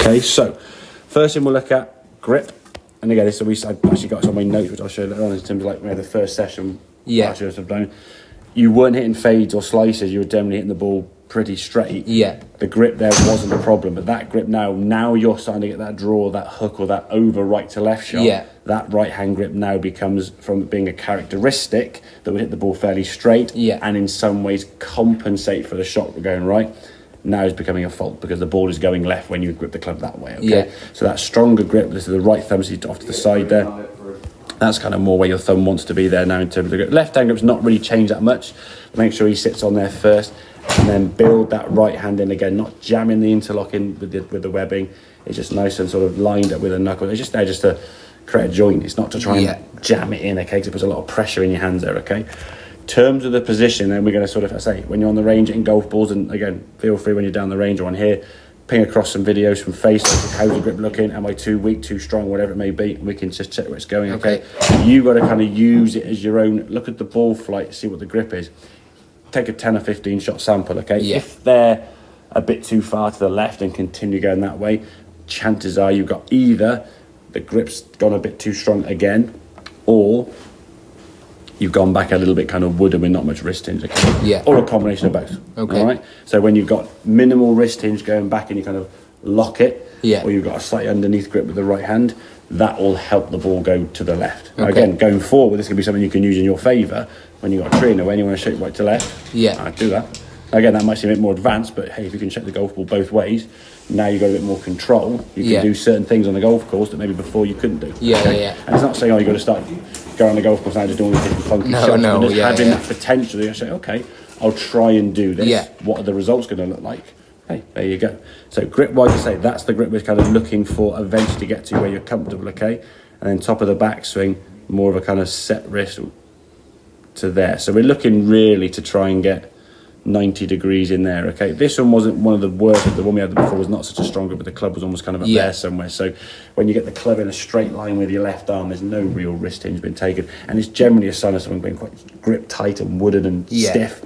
Okay, so first thing we'll look at grip. And again, this is I've actually got some of my notes, which I'll show you later on in terms of like the first session. Yeah. You weren't hitting fades or slices, you were generally hitting the ball pretty straight. Yeah. The grip there wasn't a problem, but that grip now you're starting to get that draw, that hook, or that over right to left shot. Yeah. That right hand grip now becomes, from being a characteristic that would hit the ball fairly straight, yeah, and in some ways compensate for the shot going right, now is becoming a fault because the ball is going left when you grip the club that way. Okay. Yeah. So that stronger grip, this is the right thumb seat off to the side there. That's kind of more where your thumb wants to be there now in terms of the grip. Left hand grip's not really changed that much. Make sure he sits on there first, and then build that right hand in again, not jamming the interlock in with the webbing. It's just nice and sort of lined up with a knuckle. It's just there just to create a joint. It's not to try and jam it in, okay, because it puts a lot of pressure in your hands there, okay. In terms of the position, then we're going to sort of, I say, when you're on the range hitting golf balls, and again, feel free when you're down the range or on here, ping across some videos from Facebook. How's the grip looking? Am I too weak, too strong, whatever it may be? And we can just check where it's going, okay? You got to kind of use it as your own. Look at the ball flight, see what the grip is. Take a 10 or 15 shot sample, okay? Yeah. If they're a bit too far to the left and continue going that way, chances are you've got either the grip's gone a bit too strong again, or you've gone back a little bit kind of wooden with not much wrist hinge, okay? Yeah. Or a combination of both. Okay. All right? So when you've got minimal wrist hinge going back and you kind of lock it, yeah, or you've got a slightly underneath grip with the right hand, that will help the ball go to the left. Okay. Now again, going forward, this can be something you can use in your favour when you've got a trainer, when you want to shake right to left. Yeah. I'd do that. Again, that might seem a bit more advanced, but hey, if you can shake the golf ball both ways, now you've got a bit more control. You can do certain things on the golf course that maybe before you couldn't do. Yeah, okay? yeah. And it's not saying, oh, you've got to start going on the golf course now just doing all these different funky shots. No, but just having that potential, you say, okay, I'll try and do this. Yeah. What are the results going to look like? Hey, there you go. So grip-wise, I say that's the grip we're kind of looking for eventually to get to where you're comfortable, okay? And then top of the backswing, more of a kind of set wrist to there. So we're looking really to try and get 90 degrees in there, okay? This one wasn't one of the worst. The one we had before was not such a strong grip, but the club was almost kind of up there somewhere. So when you get the club in a straight line with your left arm, there's no real wrist hinge been taken. And it's generally a sign of someone being quite grip tight and wooden and stiff.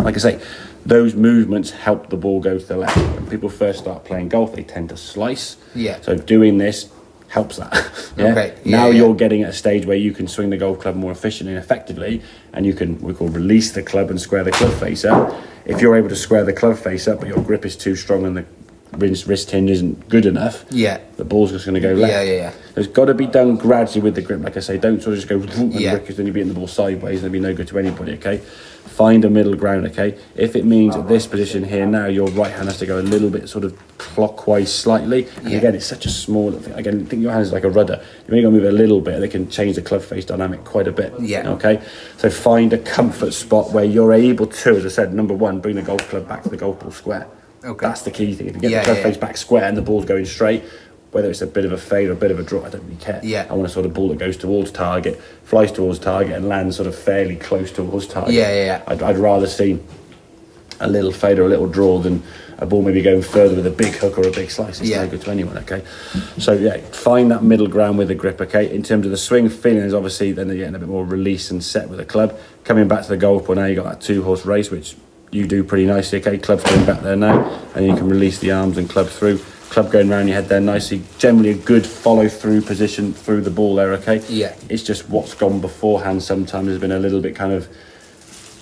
Like I say, those movements help the ball go to the left. When people first start playing golf, they tend to slice. Yeah. So doing this helps that. Okay. Now you're getting at a stage where you can swing the golf club more efficiently and effectively, and you can, we call release the club and square the club face up. If you're able to square the club face up, but your grip is too strong and the wrist hinge isn't good enough, the ball's just going to go left. It's got to be done gradually with the grip. Like I say, don't sort of just go and because then you're beating the ball sideways and it'll be no good to anybody, okay? Find a middle ground, okay? If it means at this position here now, your right hand has to go a little bit sort of clockwise slightly. And again, it's such a small thing. Again, think your hand is like a rudder. You're only going to move it a little bit. They can change the club face dynamic quite a bit. Okay? So find a comfort spot where you're able to, as I said, number one, bring the golf club back to the golf ball square. That's the key thing. If you get the club face back square and the ball's going straight, whether it's a bit of a fade or a bit of a drop, I don't really care. I want a sort of ball that goes towards target, flies towards target, and lands sort of fairly close towards target. I'd rather see a little fade or a little draw than a ball maybe going further with a big hook or a big slice. It's no good to anyone, okay? So, find that middle ground with the grip, okay? In terms of the swing feeling, is obviously then you're getting a bit more release and set with the club. Coming back to the golf ball, now you've got that 2-horse race, which you do pretty nicely, okay? Club's going back there now, and you can release the arms and club through. Club going around your head there nicely. Generally a good follow-through position through the ball there, okay? It's just what's gone beforehand sometimes has been a little bit kind of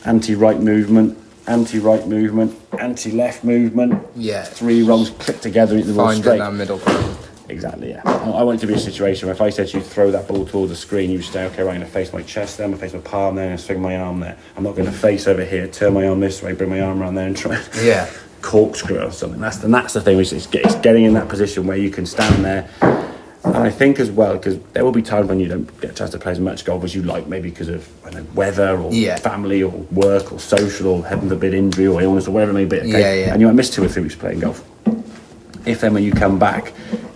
anti-right movement, anti-right movement, anti-left movement. 3 rungs click together into the ball straight. Find that middle ground. Exactly, I want it to be a situation where if I said to you, throw that ball towards the screen, you say, okay, right, I'm going to face my chest there, I'm going to face my palm there, I'm going to swing my arm there. I'm not going to face over here, turn my arm this way, bring my arm around there and try corkscrew or something. That's the thing, which is getting in that position where you can stand there. And I think as well, because there will be times when you don't get a chance to play as much golf as you like, maybe because of weather or family or work or social or heaven forbid injury or illness or whatever it may be, okay? And you might miss 2 or 3 weeks playing golf. If then when you come back,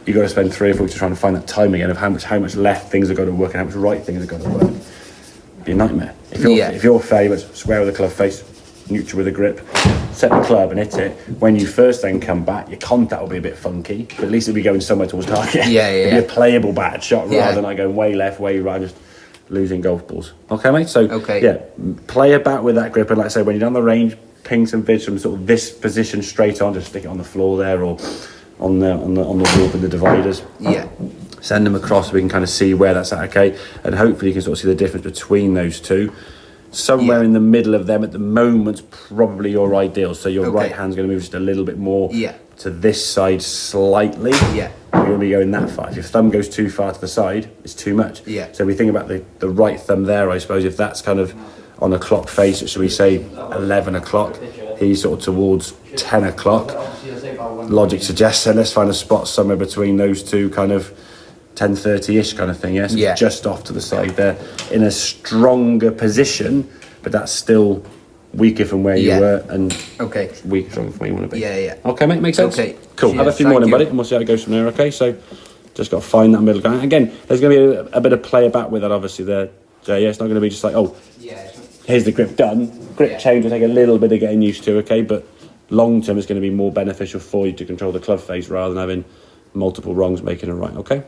you've got to spend 3 or 4 weeks trying to find that time again of how much left things are going to work and how much right things are going to work. It'd be a nightmare. If you're fairly much square with the club face, neutral with a grip, set the club and hit it, when you first then come back, your contact will be a bit funky, but at least it'll be going somewhere towards target. It'll be a playable bad shot rather than like going way left, way right, just losing golf balls. Okay, mate? So, play about with that grip, and like I say, when you're down the range, ping some vids from sort of this position straight on, just stick it on the floor there, or on the warp and the dividers. Yeah. Send them across so we can kind of see where that's at, okay? And hopefully you can sort of see the difference between those two. Somewhere in the middle of them at the moment's probably your ideal. So your right hand's going to move just a little bit more to this side slightly. Yeah. You're going to be going that far. If your thumb goes too far to the side, it's too much. Yeah. So we think about the right thumb there, I suppose, if that's kind of on a clock face, should we say 11 o'clock, he's sort of towards 10 o'clock. Logic suggests, so let's find a spot somewhere between those two, kind of 10:30ish kind of thing, yes? Yeah? So just off to the side there, in a stronger position, but that's still weaker from where you were, and weaker from where you want to be. Yeah. Okay, mate, makes sense? Okay. Cool. Have a few more then, buddy, and we'll see how it goes from there, okay? So just got to find that middle ground. Again, there's going to be a bit of play about with that, obviously, there. So, yeah, it's not going to be just like, oh, here's the grip done. Grip change will take a little bit of getting used to, okay? But long term, it's going to be more beneficial for you to control the club face rather than having multiple wrongs making a right, okay?